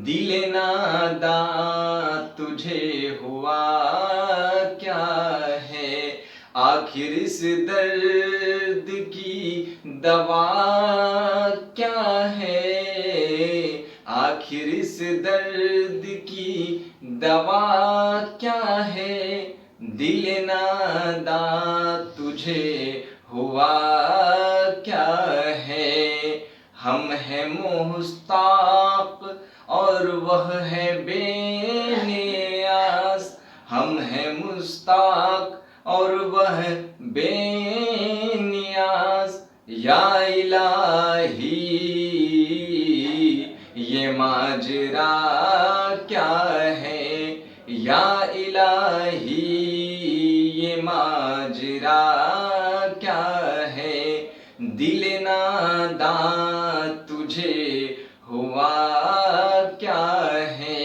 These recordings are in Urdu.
دل ناداں تجھے ہوا کیا ہے، آخر اس درد کی دوا کیا ہے، آخر اس درد کی دوا کیا ہے، دل ناداں تجھے ہوا کیا ہے، ہم ہیں مشتاق اور وہ ہے بے نیاز، ہم ہیں مشتاق اور وہ بے نیاز، یا الہی یہ ماجرا کیا ہے، یا الہی یہ ماجرا کیا ہے، دل ناداں تجھے ہوا کیا ہے۔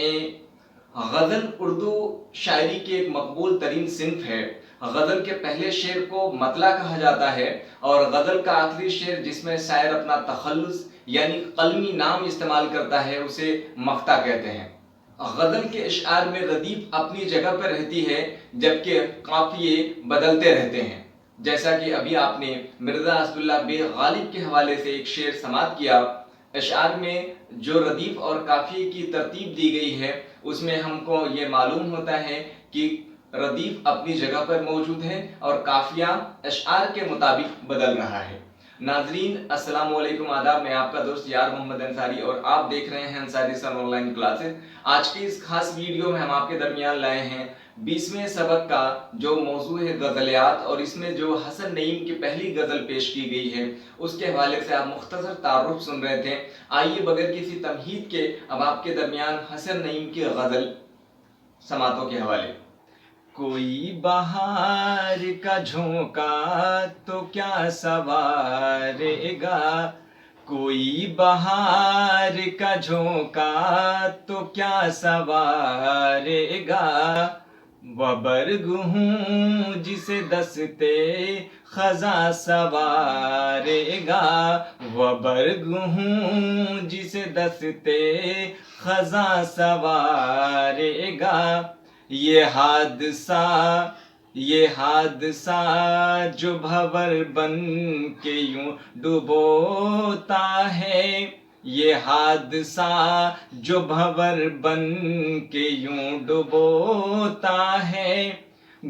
غزل اردو شاعری کی ایک مقبول ترین صنف ہے۔ غزل کے پہلے شعر کو مطلع کہا جاتا ہے اور غزل کا آخری شعر جس میں شاعر اپنا تخلص یعنی قلمی نام استعمال کرتا ہے اسے مقطع کہتے ہیں۔ غزل کے اشعار میں ردیف اپنی جگہ پر رہتی ہے جبکہ قافیے بدلتے رہتے ہیں، جیسا کہ ابھی آپ نے مرزا اسداللہ بیگ غالب کے حوالے سے ایک شعر سماعت کیا۔ اشعار میں جو ردیف اور قافیے کی ترتیب دی گئی ہے اس میں ہم کو یہ معلوم ہوتا ہے کہ ردیف اپنی جگہ پر موجود ہے اور قافیہ اشعار کے مطابق بدل رہا ہے۔ ناظرین السلام علیکم، آداب، میں آپ کا دوست یار محمد انصاری اور آپ دیکھ رہے ہیں انصاری سر آن لائن کلاسز۔ آج کی اس خاص ویڈیو میں ہم آپ کے درمیان لائے ہیں 20ویں سبق کا جو موضوع ہے غزلیات، اور اس میں جو حسن نعیم کی پہلی غزل پیش کی گئی ہے اس کے حوالے سے آپ مختصر تعارف سن رہے تھے۔ آئیے بغیر کسی تمہید کے اب آپ کے درمیان حسن نعیم کی غزل سماعتوں کے حوالے۔ کوئی بہار کا جھونکا تو کیا سنوارے گا، کوئی بہار کا جھونکا تو کیا سنوارے گا، وہ برگ ہوں جسے دستے خزاں سنوارے گا، وہ برگ ہوں جسے دستے خزاں سنوارے گا، یہ حادثہ جو بھور بن کے یوں ڈبوتا ہے، یہ حادثہ جو بھور بن کے یوں ڈبوتا ہے،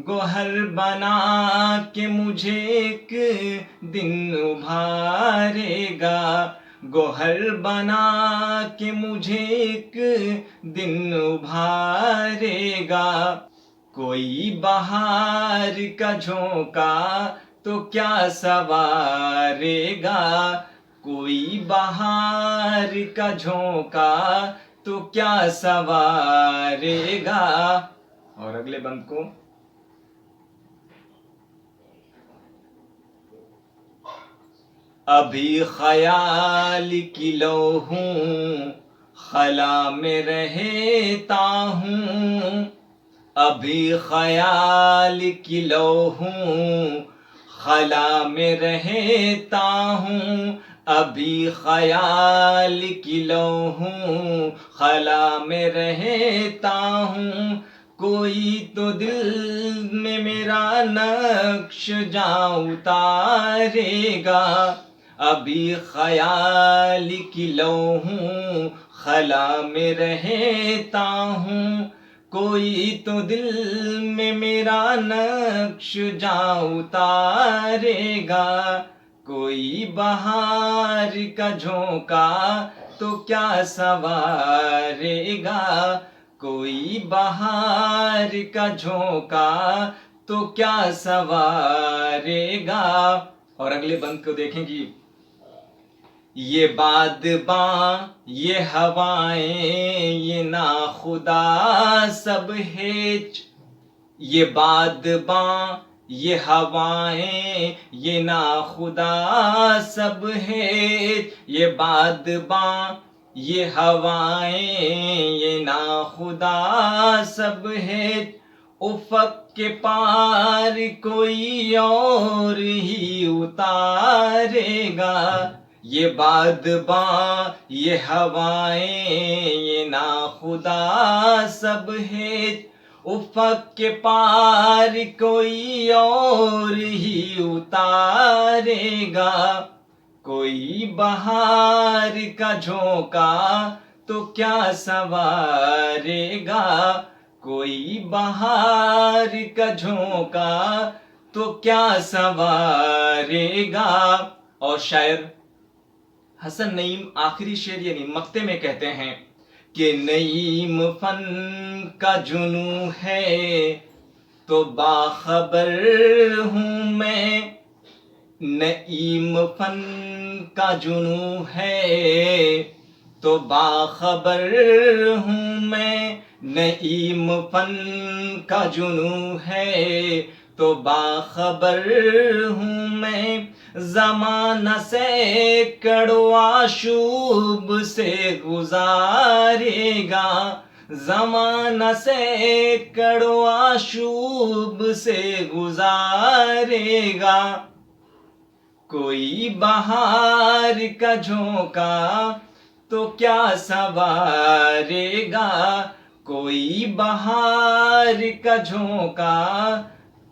گوہر بنا کے مجھے ایک دن ابھارے گا، گوہر بنا کے مجھے ایک دن ابھارے گا، کوئی بہار کا جھونکا تو کیا سنوارے گا، کوئی بہار کا جھونکا تو کیا سنوارے گا۔ اور اگلے بند کو ابھی خیال کی لو ہوں خلا میں رہتا ہوں، ابھی خیال کی لو ہوں خلا میں رہتا ہوں، ابھی خیال کی لو ہوں خلا میں رہتا ہوں، کوئی تو دل میں میرا نقش جاں اتارے گا، ابھی خیال کی لو ہوں خلا میں رہتا ہوں، کوئی تو دل میں میرا نقش جاں اتارے گا، کوئی بہار کا جھونکا تو کیا سنوارے گا، کوئی بہار کا جھونکا تو کیا سنوارے گا۔ اور اگلے بند کو دیکھیں جی، یہ بادباں یہ ہوائیں یہ ناخدا سب ہیچ، یہ بادباں یہ ہوائیں یہ ناخدا سب ہیچ، یہ بادباں یہ ہوائیں یہ ناخدا سب ہیچ، افق کے پار کوئی اور ہی اتارے گا، یہ بادباں یہ ہوائیں یہ ناخدا سب ہے، افق کے پار کوئی اور ہی اتارے گا، کوئی بہار کا جھونکا تو کیا سنوارے گا، کوئی بہار کا جھونکا تو کیا سنوارے گا۔ اور شاعر حسن نعیم آخری شعر یعنی مقطع میں کہتے ہیں کہ نعیم فن کا جنوں ہے تو باخبر ہوں میں، نعیم فن کا جنوں ہے تو باخبر ہوں میں، نعیم فن کا جنوں ہے تو باخبر ہوں میں، زمانہ سینکڑوں آشوب سے گزارے گا، زمانہ سینکڑوں آشوب سے گزارے گا، کوئی بہار کا جھونکا تو کیا سنوارے گا، کوئی بہار کا جھونکا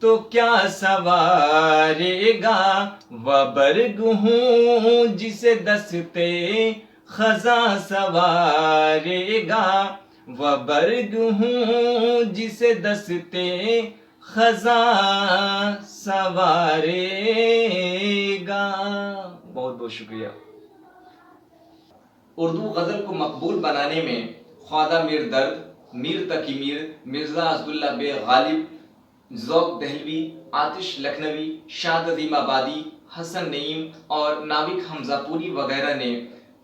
تو کیا سنوارے گا، وہ برگ ہوں جسے دستے خزاں سنوارے گا، وہ برگ ہوں جسے دستے خزاں سنوارے گا۔ بہت بہت شکریہ۔ اردو غزل کو مقبول بنانے میں خواجہ میر درد، میر تقی میر، مرزا اسداللہ بیگ غالب، ذوق دہلوی، آتش لکھنوی، شاد عظیم آبادی، حسن نعیم اور ناوک حمزہ پوری وغیرہ نے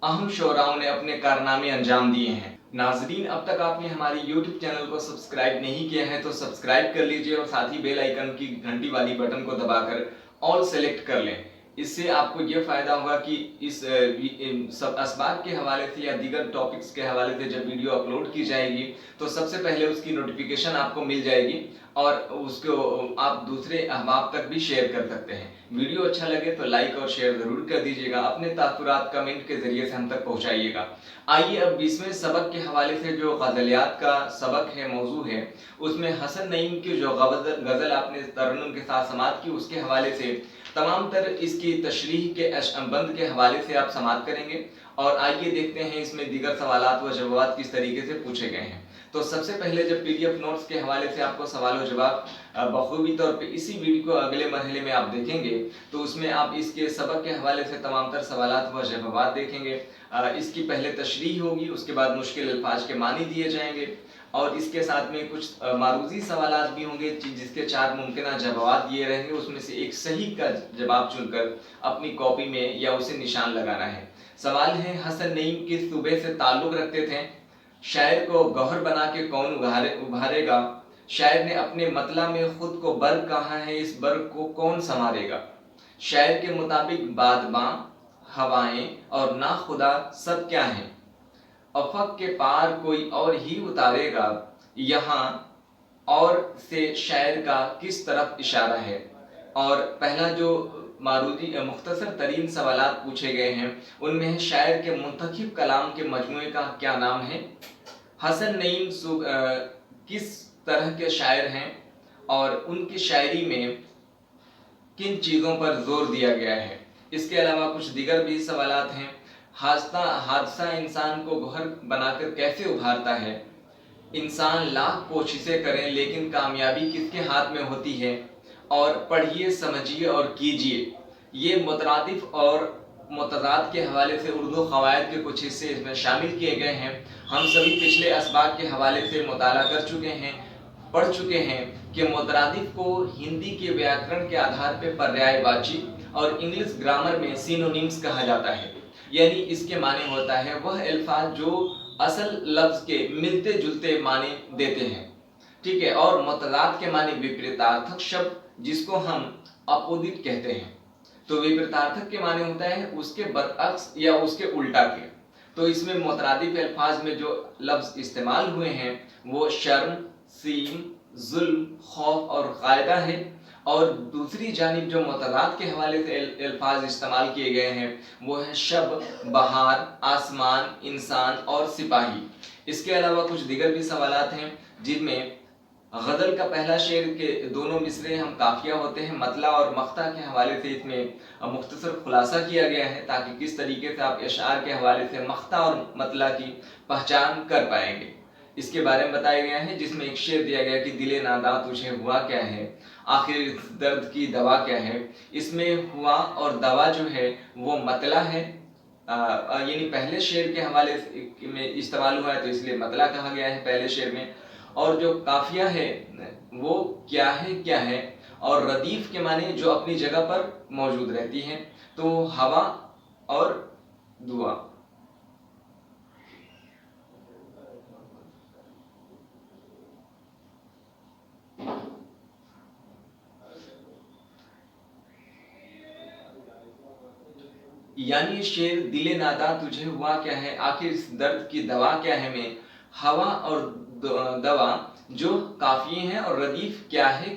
اہم شعراؤں نے اپنے کارنامے انجام دیے ہیں۔ ناظرین، اب تک آپ نے ہماری یوٹیوب چینل کو سبسکرائب نہیں کیا ہے تو سبسکرائب کر لیجئے اور ساتھ ہی بیل آئیکن کی گھنٹی والی بٹن کو دبا کر آل سلیکٹ کر لیں۔ اس سے آپ کو یہ فائدہ ہوگا کہ اس سب اسباق کے حوالے سے یا دیگر ٹاپکس کے حوالے سے جب ویڈیو اپلوڈ کی جائے گی تو سب سے پہلے اس کی نوٹیفیکیشن آپ کو مل جائے گی اور اس کو آپ دوسرے احباب تک بھی شیئر کر سکتے ہیں۔ ویڈیو اچھا لگے تو لائک اور شیئر ضرور کر دیجیے گا، اپنے تاثرات کمنٹ کے ذریعے سے ہم تک پہنچائیے گا۔ آئیے اب 20ویں سبق کے حوالے سے جو غزلیات کا سبق ہے، موضوع ہے، اس میں حسن نعیم کی جو غزل آپ نے ترنم کے ساتھ سماعت کی اس کے حوالے سے تمام تر اس کی تشریح کے بند کے حوالے سے آپ سماعت کریں گے، اور آئیے دیکھتے ہیں اس میں دیگر سوالات و جوابات کس طریقے سے پوچھے گئے ہیں۔ تو سب سے پہلے جب پی ڈی ایف نوٹس کے حوالے سے آپ کو سوال و جواب بخوبی طور پہ اسی ویڈیو کو اگلے مرحلے میں آپ دیکھیں گے تو اس میں آپ اس کے سبق کے حوالے سے تمام تر سوالات و جوابات دیکھیں گے۔ اس کی پہلے تشریح ہوگی، اس کے بعد مشکل الفاظ کے معنی دیے جائیں گے، اور اس کے ساتھ میں کچھ معروضی سوالات بھی ہوں گے جس کے 4 ممکنہ جوابات دیے رہیں گے، اس میں سے ایک صحیح کا جواب چن کر اپنی کاپی میں یا اسے نشان لگانا ہے۔ سوال ہے، حسن نعیم کس صوبے سے تعلق رکھتے تھے؟ شاعر کو گوہر بنا کے کون ابھارے گا؟ شاعر نے اپنے مطلع میں خود کو برگ کہا ہے، اس برگ کو کون سنوارے گا؟ شاعر کے مطابق بادباں، ہوائیں اور ناخدا سب کیا ہیں؟ افق کے پار کوئی اور ہی اتارے گا، یہاں اور سے شاعر کا کس طرف اشارہ ہے؟ اور پہلا جو معروضی مختصر ترین سوالات پوچھے گئے ہیں ان میں ہے، شاعر کے منتخب کلام کے مجموعے کا کیا نام ہے؟ حسن نعیم کس طرح کے شاعر ہیں اور ان کی شاعری میں کن چیزوں پر زور دیا گیا ہے؟ اس کے علاوہ کچھ دیگر بھی سوالات ہیں۔ حادثہ انسان کو گوہر بنا کر کیسے ابھارتا ہے؟ انسان لاکھ کوششیں کریں لیکن کامیابی کس کے ہاتھ میں ہوتی ہے؟ اور پڑھیے، سمجھیے اور کیجیے، یہ مترادف اور متضاد کے حوالے سے اردو قواعد کے کچھ حصے اس میں شامل کیے گئے ہیں۔ ہم سبھی پچھلے اسباق کے حوالے سے مطالعہ کر چکے ہیں، پڑھ چکے ہیں کہ مترادف کو ہندی کے ویاکرن کے آدھار پہ پریائے واچی اور انگلش گرامر میں سینونیمز کہا جاتا ہے، یعنی اس کے معنی ہوتا ہے وہ الفاظ جو اصل لفظ کے ملتے جلتے معنی دیتے ہیں، ٹھیک ہے، اور متضاد کے معنی وپریتارتھک شبد جس کو ہم اپوزٹ کہتے ہیں، تو وپریتارتھک کے معنی ہوتا ہے اس کے برعکس یا اس کے الٹا کے، تو اس میں مترادف الفاظ میں جو لفظ استعمال ہوئے ہیں وہ شرم، سیم، ظلم، خوف اور قاعدہ ہے، اور دوسری جانب جو متضاد کے حوالے سے الفاظ استعمال کیے گئے ہیں وہ ہے شب، بہار، آسمان، انسان اور سپاہی۔ اس کے علاوہ کچھ دیگر بھی سوالات ہیں جن میں غزل کا پہلا شعر کے دونوں مصرے ہم قافیہ ہوتے ہیں، مطلع اور مقطع کے حوالے سے اس میں مختصر خلاصہ کیا گیا ہے تاکہ کس طریقے سے آپ اشعار کے حوالے سے مقطع اور مطلع کی پہچان کر پائیں گے اس کے بارے میں بتایا گیا ہے، جس میں ایک شعر دیا گیا کہ دل ناداں تجھے ہوا کیا ہے، آخر اس درد کی دوا کیا ہے۔ اس میں ہوا اور دوا جو ہے وہ مطلع ہے، یعنی پہلے شعر کے حوالے میں استعمال ہوا ہے تو اس لیے مطلع کہا گیا ہے پہلے شعر میں، اور جو قافیہ ہے وہ کیا ہے اور ردیف کے معنی جو اپنی جگہ پر موجود رہتی ہے، تو ہوا اور دعا۔ یعنی شعر دل ناداں تجھے ہوا کیا ہے، آخر اس درد کی دوا کیا ہے میں ہوا اور دوا جو قافیے ہیں اور ردیف کیا ہے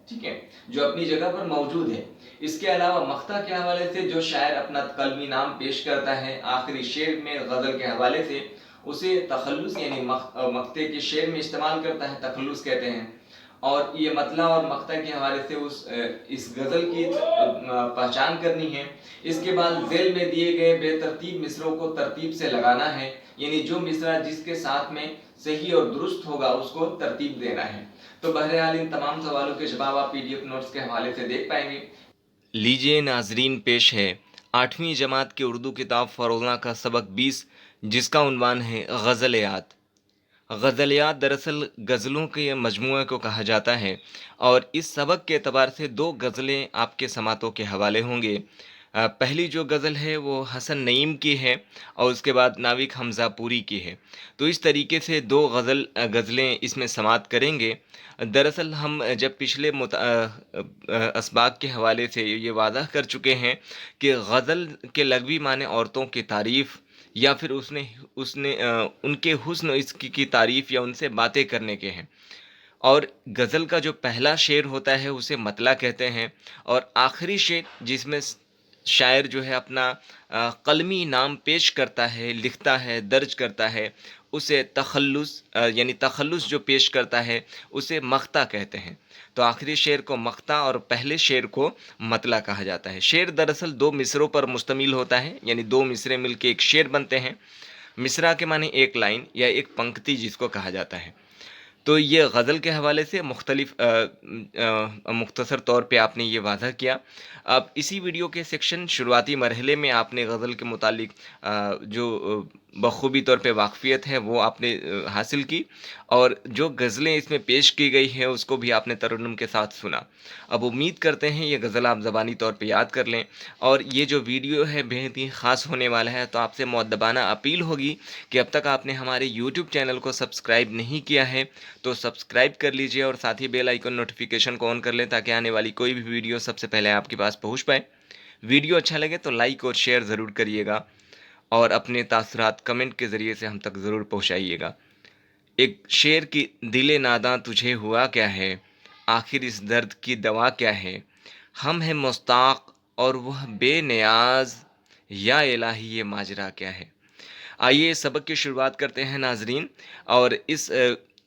ٹھیک ہے، جو اپنی جگہ پر موجود ہے۔ اس کے علاوہ مقطع کے حوالے سے جو شاعر اپنا قلمی نام پیش کرتا ہے آخری شعر میں غزل کے حوالے سے اسے تخلص یعنی مقطع کے شعر میں استعمال کرتا ہے، تخلص کہتے ہیں، اور یہ مطلع اور مقطع کے حوالے سے اس غزل کی پہچان کرنی ہے۔ اس کے بعد ذیل میں دیے گئے بے ترتیب مصروں کو ترتیب سے لگانا ہے، یعنی جو مصرع جس کے ساتھ میں صحیح اور درست ہوگا اس کو ترتیب دینا ہے۔ تو بہرحال ان تمام سوالوں کے جواب آپ PDF نوٹس کے حوالے سے دیکھ پائیں گے۔ لیجئے ناظرین، پیش ہے 8ویں جماعت کی اردو کتاب فروزاں کا سبق 20، جس کا عنوان ہے غزلیات۔ غزلیات دراصل غزلوں کے مجموعے کو کہا جاتا ہے، اور اس سبق کے اعتبار سے 2 غزلیں آپ کے سماعتوں کے حوالے ہوں گے۔ پہلی جو غزل ہے وہ حسن نعیم کی ہے، اور اس کے بعد ناوک حمزہ پوری کی ہے۔ تو اس طریقے سے 2 غزلیں اس میں سماعت کریں گے۔ دراصل ہم جب پچھلے اسباق کے حوالے سے یہ واضح کر چکے ہیں کہ غزل کے لغوی معنی عورتوں کی تعریف، یا پھر اس نے ان کے حسن و عشق کی تعریف یا ان سے باتیں کرنے کے ہیں، اور غزل کا جو پہلا شعر ہوتا ہے اسے مطلع کہتے ہیں، اور آخری شعر جس میں شاعر جو ہے اپنا قلمی نام پیش کرتا ہے، لکھتا ہے، درج کرتا ہے، اسے تخلص جو پیش کرتا ہے اسے مقطع کہتے ہیں۔ تو آخری شعر کو مقطع اور پہلے شعر کو مطلع کہا جاتا ہے۔ شعر دراصل 2 مصروں پر مشتمل ہوتا ہے، یعنی 2 مصرے مل کے ایک شعر بنتے ہیں۔ مصرع کے معنی ایک لائن یا ایک پنکتی جس کو کہا جاتا ہے۔ تو یہ غزل کے حوالے سے مختصر طور پہ آپ نے یہ واضح کیا۔ اب اسی ویڈیو کے سیکشن شروعاتی مرحلے میں آپ نے غزل کے متعلق جو بخوبی طور پہ واقفیت ہے وہ آپ نے حاصل کی، اور جو غزلیں اس میں پیش کی گئی ہیں اس کو بھی آپ نے ترنم کے ساتھ سنا۔ اب امید کرتے ہیں یہ غزل آپ زبانی طور پہ یاد کر لیں، اور یہ جو ویڈیو ہے بہت ہی خاص ہونے والا ہے، تو آپ سے مؤدبانہ اپیل ہوگی کہ اب تک آپ نے ہمارے YouTube چینل کو سبسکرائب نہیں کیا ہے تو سبسکرائب کر لیجئے، اور ساتھ ہی بیل آئیکن نوٹیفیکیشن کو آن کر لیں تاکہ آنے والی کوئی بھی ویڈیو سب سے پہلے آپ کے پاس پہنچ پائے۔ ویڈیو اچھا لگے تو لائک اور شیئر ضرور کریے گا، اور اپنے تاثرات کمنٹ کے ذریعے سے ہم تک ضرور پہنچائیے گا۔ ایک شعر کی دل ناداں تجھے ہوا کیا ہے، آخر اس درد کی دوا کیا ہے، ہم ہیں مستاق اور وہ بے نیاز، یا الہی یہ ماجرا کیا ہے۔ آئیے اس سبق کی شروعات کرتے ہیں ناظرین، اور اس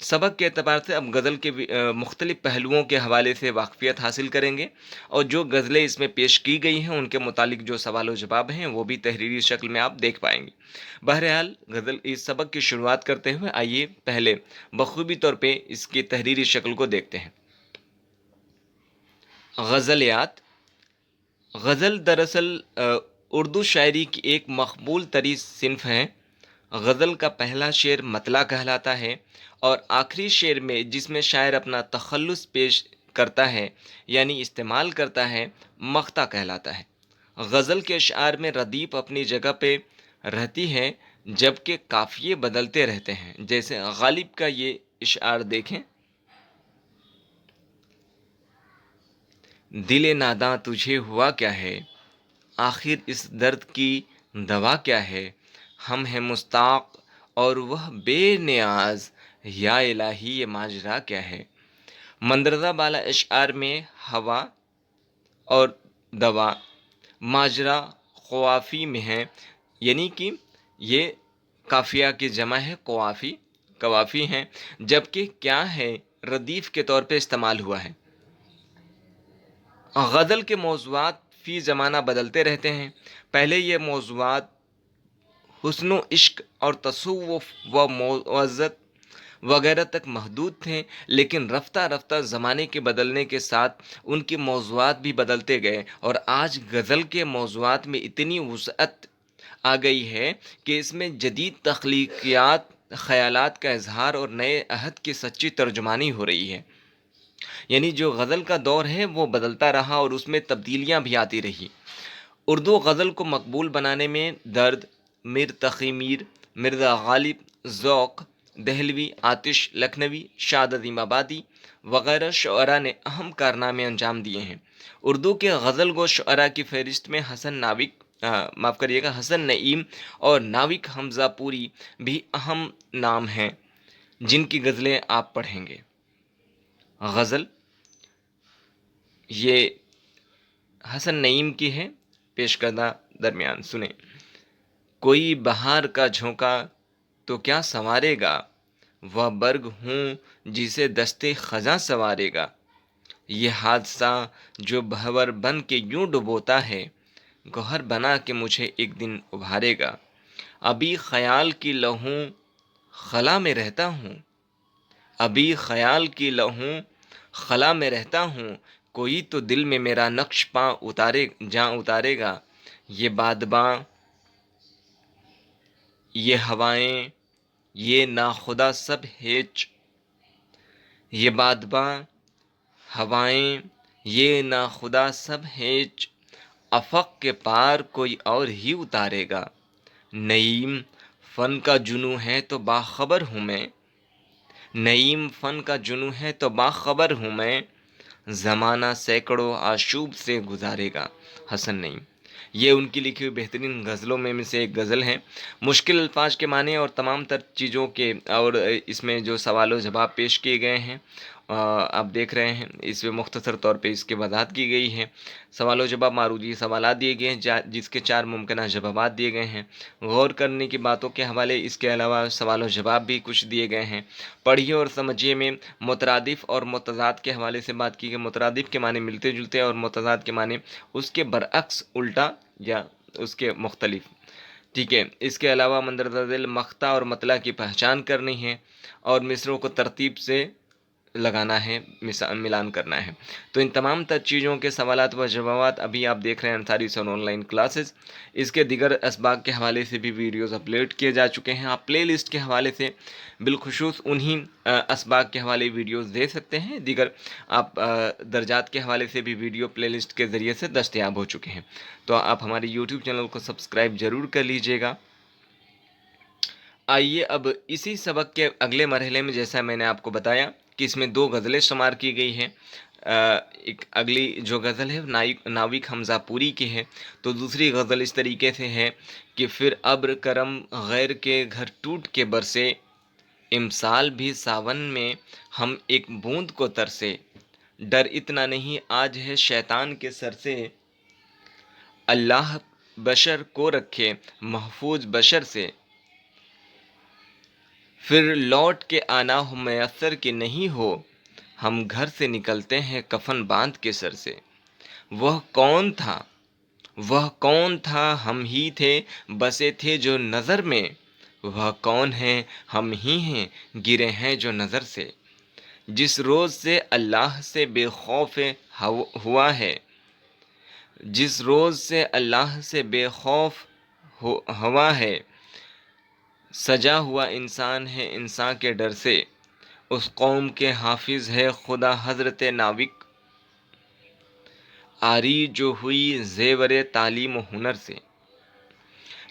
سبق کے اعتبار سے اب غزل کے مختلف پہلوؤں کے حوالے سے واقفیت حاصل کریں گے، اور جو غزلیں اس میں پیش کی گئی ہیں ان کے متعلق جو سوال و جواب ہیں وہ بھی تحریری شکل میں آپ دیکھ پائیں گے۔ بہرحال اس سبق کی شروعات کرتے ہوئے آئیے پہلے بخوبی طور پہ اس کی تحریری شکل کو دیکھتے ہیں۔ غزلیات۔ غزل دراصل اردو شاعری کی ایک مقبول ترین صنف ہے۔ غزل کا پہلا شعر مطلع کہلاتا ہے، اور آخری شعر میں جس میں شاعر اپنا تخلص پیش کرتا ہے یعنی استعمال کرتا ہے، مقطع کہلاتا ہے۔ غزل کے اشعار میں ردیف اپنی جگہ پہ رہتی ہے جبکہ قافیے بدلتے رہتے ہیں، جیسے غالب کا یہ اشعار دیکھیں: دل ناداں تجھے ہوا کیا ہے، آخر اس درد کی دوا کیا ہے، ہم ہیں مستاق اور وہ بے نیاز، یا الہی یہ ماجرا کیا ہے۔ مندرجہ بالا اشعار میں ہوا اور دوا ماجرا قوافی میں ہے، یعنی کہ یہ قافیہ کی جمع ہے، قوافی ہیں، جبکہ کیا ہے ردیف کے طور پہ استعمال ہوا ہے۔ غزل کے موضوعات فی زمانہ بدلتے رہتے ہیں۔ پہلے یہ موضوعات حسن و عشق اور تصوف و معزت وغیرہ تک محدود تھے، لیکن رفتہ رفتہ زمانے کے بدلنے کے ساتھ ان کے موضوعات بھی بدلتے گئے، اور آج غزل کے موضوعات میں اتنی وسعت آ گئی ہے کہ اس میں جدید تخلیقیات، خیالات کا اظہار اور نئے عہد کی سچی ترجمانی ہو رہی ہے۔ یعنی جو غزل کا دور ہے وہ بدلتا رہا اور اس میں تبدیلیاں بھی آتی رہی۔ اردو غزل کو مقبول بنانے میں درد، میر تقی میر، مرزا غالب، ذوق، دہلوی، آتش لکھنوی، شاد عظیم آبادی وغیرہ شعراء نے اہم کارنامے انجام دیے ہیں۔ اردو کے غزل گو شعراء کی فہرست میں حسن نعیم اور ناوک حمزہ پوری بھی اہم نام ہیں، جن کی غزلیں آپ پڑھیں گے۔ غزل یہ حسن نعیم کی ہے، پیش کردہ درمیان سنیں۔ کوئی بہار کا جھونکا تو کیا سنوارے گا، وہ برگ ہوں جسے دستے خزاں سنوارے گا۔ یہ حادثہ جو بھنور بن کے یوں ڈبوتا ہے، گوہر بنا کے مجھے ایک دن ابھارے گا۔ ابھی خیال کی لہوں خلا میں رہتا ہوں، ابھی خیال کی لہوں خلا میں رہتا ہوں، کوئی تو دل میں میرا نقش پاں اتارے گا۔ یہ بادباں، یہ ہوائیں، یہ ناخدا سب ہیچ، یہ بادباں، ہوائیں، یہ ناخدا سب ہیچ، افق کے پار کوئی اور ہی اتارے گا۔ نعیم فن کا جنوں ہے تو باخبر ہوں میں، نعیم فن کا جنوں ہے تو باخبر ہوں میں، زمانہ سینکڑوں آشوب سے گزارے گا۔ حسن نعیم، یہ ان کی لکھی ہوئی بہترین غزلوں میں سے ایک غزل ہے۔ مشکل الفاظ کے معنی اور تمام تر چیزوں کے، اور اس میں جو سوال و جواب پیش کیے گئے ہیں آپ دیکھ رہے ہیں، اس میں مختصر طور پہ اس کی وضاحت کی گئی ہے۔ سوال و جواب معروضی سوالات دیے گئے ہیں جس کے 4 ممکنہ جوابات دیے گئے ہیں۔ غور کرنے کی باتوں کے حوالے اس کے علاوہ سوال و جواب بھی کچھ دیے گئے ہیں۔ پڑھیے اور سمجھیے میں مترادف اور متضاد کے حوالے سے بات کی گئی۔ مترادف کے معنی ملتے جلتے اور متضاد کے معنی اس کے برعکس، الٹا یا اس کے مختلف۔ ٹھیک ہے، اس کے علاوہ مندرجہ ذیل مقطع اور مطلع کی پہچان کرنی ہے اور مصرعوں کو ترتیب سے لگانا ہے، ملان کرنا ہے۔ تو ان تمام تر چیزوں کے سوالات و جوابات ابھی آپ دیکھ رہے ہیں انصاری سن آن لائن کلاسز۔ اس کے دیگر اسباق کے حوالے سے بھی ویڈیوز اپلوڈ کیے جا چکے ہیں۔ آپ پلے لسٹ کے حوالے سے بالخصوص انہی اسباق کے حوالے ویڈیوز دے سکتے ہیں۔ دیگر آپ درجات کے حوالے سے بھی ویڈیو پلے لسٹ کے ذریعے سے دستیاب ہو چکے ہیں۔ تو آپ ہمارے یوٹیوب چینل کو سبسکرائب ضرور کر لیجئے گا۔ آئیے اب اسی سبق کے اگلے مرحلے میں، جیسا میں نے آپ کو بتایا کہ اس میں 2 غزلیں شمار کی گئی ہیں۔ ایک اگلی جو غزل ہے ناوک حمزہ پوری کی ہے، تو دوسری غزل اس طریقے سے ہے کہ پھر ابر کرم غیر کے گھر ٹوٹ کے برسے، امسال بھی ساون میں ہم ایک بوند کو ترسے، ڈر اتنا نہیں آج ہے شیطان کے سر سے، اللہ بشر کو رکھے محفوظ بشر سے، پھر لوٹ کے آنا ہو میسر کہ نہیں ہو، ہم گھر سے نکلتے ہیں کفن باندھ کے سر سے۔ وہ کون تھا، وہ کون تھا، ہم ہی تھے بسے تھے جو نظر میں، وہ کون ہے، ہم ہی ہیں گرے ہیں جو نظر سے، جس روز سے اللہ سے بے خوف ہوا ہے، جس روز سے اللہ سے بے خوف ہوا ہے، سجا ہوا انسان ہے انسان کے ڈر سے، اس قوم کے حافظ ہے خدا حضرت ناوک، آری جو ہوئی زیور تعلیم و ہنر سے۔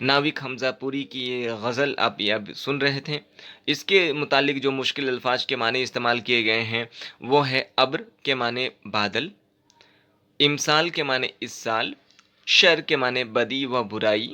ناوک حمزہ پوری کی یہ غزل آپ اب سن رہے تھے۔ اس کے متعلق جو مشکل الفاظ کے معنی استعمال کیے گئے ہیں وہ ہے ابر کے معنی بادل، امسال کے معنی اس سال، شر کے معنی بدی و برائی،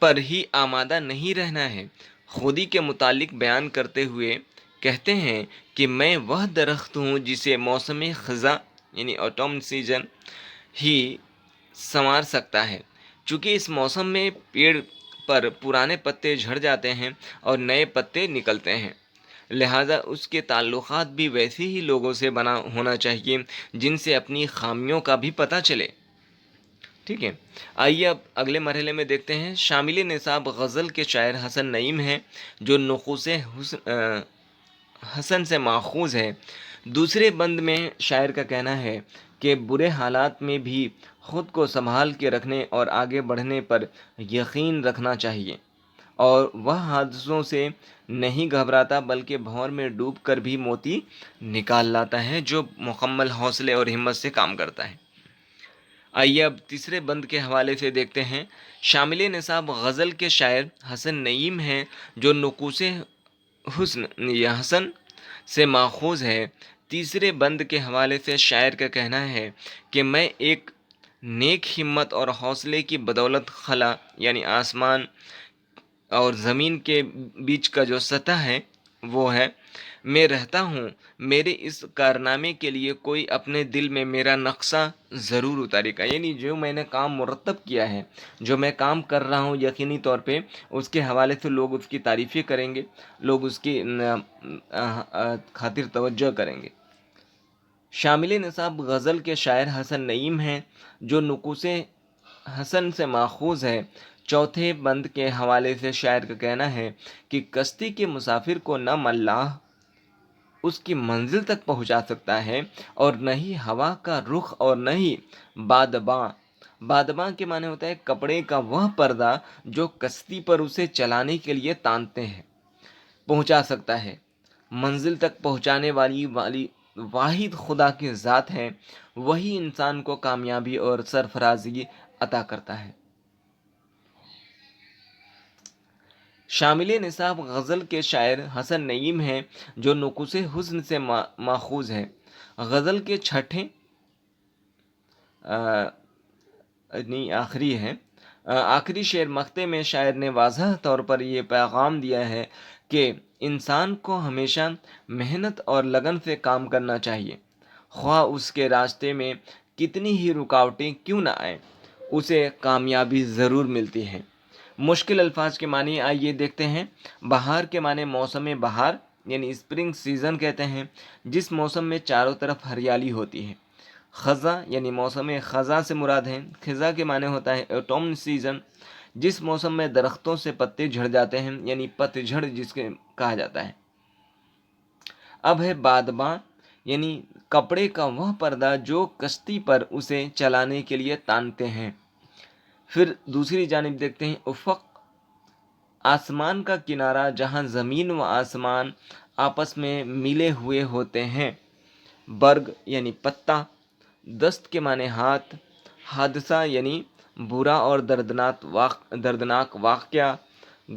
پر ہی آمادہ نہیں رہنا ہے۔ خودی کے متعلق بیان کرتے ہوئے کہتے ہیں کہ میں وہ درخت ہوں جسے موسم خزاں یعنی آٹم سیزن ہی سنوار سکتا ہے۔ چونکہ اس موسم میں پیڑ پر پرانے پتے جھڑ جاتے ہیں اور نئے پتے نکلتے ہیں، لہذا اس کے تعلقات بھی ویسے ہی لوگوں سے بنا ہونا چاہیے جن سے اپنی خامیوں کا بھی پتہ چلے۔ ٹھیک ہے، آئیے اب اگلے مرحلے میں دیکھتے ہیں۔ شامل نصاب غزل کے شاعر حسن نعیم ہیں جو نقوص حسن سے ماخوذ ہے۔ دوسرے بند میں شاعر کا کہنا ہے کہ برے حالات میں بھی خود کو سنبھال کے رکھنے اور آگے بڑھنے پر یقین رکھنا چاہیے، اور وہ حادثوں سے نہیں گھبراتا بلکہ بھنور میں ڈوب کر بھی موتی نکال لاتا ہے، جو مکمل حوصلے اور ہمت سے کام کرتا ہے۔ آئیے اب تیسرے بند کے حوالے سے دیکھتے ہیں۔ شامل نصاب غزل کے شاعر حسن نعیم ہیں جو نقوص حسن یا حسن سے ماخوذ ہے۔ تیسرے بند کے حوالے سے شاعر کا کہنا ہے کہ میں ایک نیک ہمت اور حوصلے کی بدولت خلا یعنی آسمان اور زمین کے بیچ کا جو سطح ہے وہ ہے میں رہتا ہوں، میرے اس کارنامے کے لیے کوئی اپنے دل میں میرا نقشہ ضرور اتارے گا۔ یعنی جو میں نے کام مرتب کیا ہے، جو میں کام کر رہا ہوں، یقینی طور پہ اس کے حوالے سے لوگ اس کی تعریفیں کریں گے، لوگ اس کی خاطر توجہ کریں گے۔ شامل نصاب غزل کے شاعر حسن نعیم ہیں جو نقوص حسن سے ماخوذ ہے۔ چوتھے بند کے حوالے سے شاعر کا کہنا ہے کہ کشتی کے مسافر کو نہ ملاح اس کی منزل تک پہنچا سکتا ہے، اور نہ ہی ہوا کا رخ، اور نہ ہی بادباں۔ بادباں کے معنی ہوتا ہے کپڑے کا وہ پردہ جو کشتی پر اسے چلانے کے لیے تانتے ہیں، پہنچا سکتا ہے۔ منزل تک پہنچانے والی واحد خدا کی ذات ہے، وہی انسان کو کامیابی اور سرفرازی عطا کرتا ہے۔ شامل نصاب غزل کے شاعر حسن نعیم ہیں جو نقوص حسن سے ماخوذ ہے۔ غزل کے چھٹے آخری شعر مقطع میں شاعر نے واضح طور پر یہ پیغام دیا ہے کہ انسان کو ہمیشہ محنت اور لگن سے کام کرنا چاہیے، خواہ اس کے راستے میں کتنی ہی رکاوٹیں کیوں نہ آئیں، اسے کامیابی ضرور ملتی ہے۔ مشکل الفاظ کے معنی آئیے دیکھتے ہیں۔ بہار کے معنی موسم بہار یعنی اسپرنگ سیزن کہتے ہیں، جس موسم میں چاروں طرف ہریالی ہوتی ہے۔ خزاں یعنی موسم خزاں سے مراد ہے۔ خزاں کے معنی ہوتا ہے آٹم سیزن، جس موسم میں درختوں سے پتے جھڑ جاتے ہیں یعنی پت جھڑ جس کے کہا جاتا ہے۔ اب ہے بادباں یعنی کپڑے کا وہ پردہ جو کشتی پر اسے چلانے کے لیے تانتے ہیں۔ پھر دوسری جانب دیکھتے ہیں افق، آسمان کا کنارہ جہاں زمین و آسمان آپس میں ملے ہوئے ہوتے ہیں۔ برگ یعنی پتا، دست کے معنی ہاتھ، حادثہ یعنی برا اور دردناک واقعہ،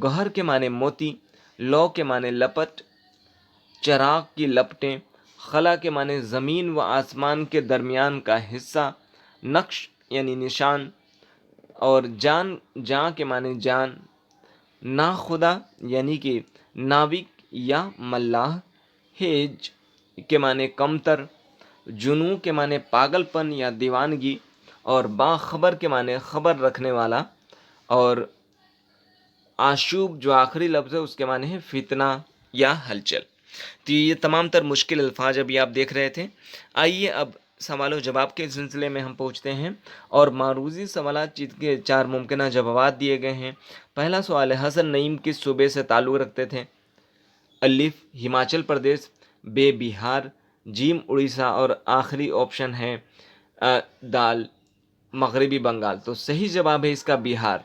گوہر کے معنی موتی، لو کے معنی لپٹ، چراغ کی لپٹیں، خلا کے معنی زمین و آسمان کے درمیان کا حصہ، نقش یعنی نشان، اور جاں کے معنی جان، ناخدا یعنی کہ ناوک یا ملاح، ہیج کے معنی کمتر، جنوں کے معنی پاگل پن یا دیوانگی، اور باخبر کے معنی خبر رکھنے والا، اور آشوب جو آخری لفظ ہے اس کے معنی ہے فتنہ یا ہلچل۔ تو یہ تمام تر مشکل الفاظ ابھی آپ دیکھ رہے تھے۔ آئیے اب سوال و جواب کے سلسلے میں ہم پہنچتے ہیں، اور معروضی سوالات کے 4 ممکنہ جوابات دیے گئے ہیں۔ پہلا سوال ہے حسن نعیم کس صوبے سے تعلق رکھتے تھے؟ الف ہماچل پردیش، ب بہار، جیم اڑیسہ، اور آخری آپشن ہے دال مغربی بنگال۔ تو صحیح جواب ہے اس کا بہار۔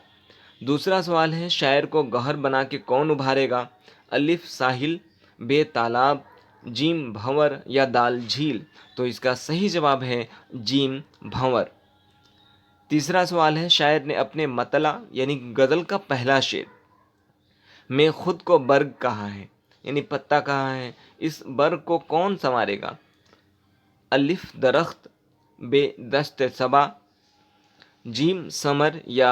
دوسرا سوال ہے شاعر کو گوہر بنا کے کون ابھارے گا؟ الف ساحل، ب تالاب، جیم بھنور، یا دال جھیل۔ تو اس کا صحیح جواب ہے جیم بھنور۔ تیسرا سوال ہے شاعر نے اپنے مطلع یعنی غزل کا پہلا شعر میں خود کو برگ کہا ہے یعنی پتا کہا ہے، اس برگ کو کون سنوارے گا؟ الف درخت، ب دشت صبا، جیم ثمر یا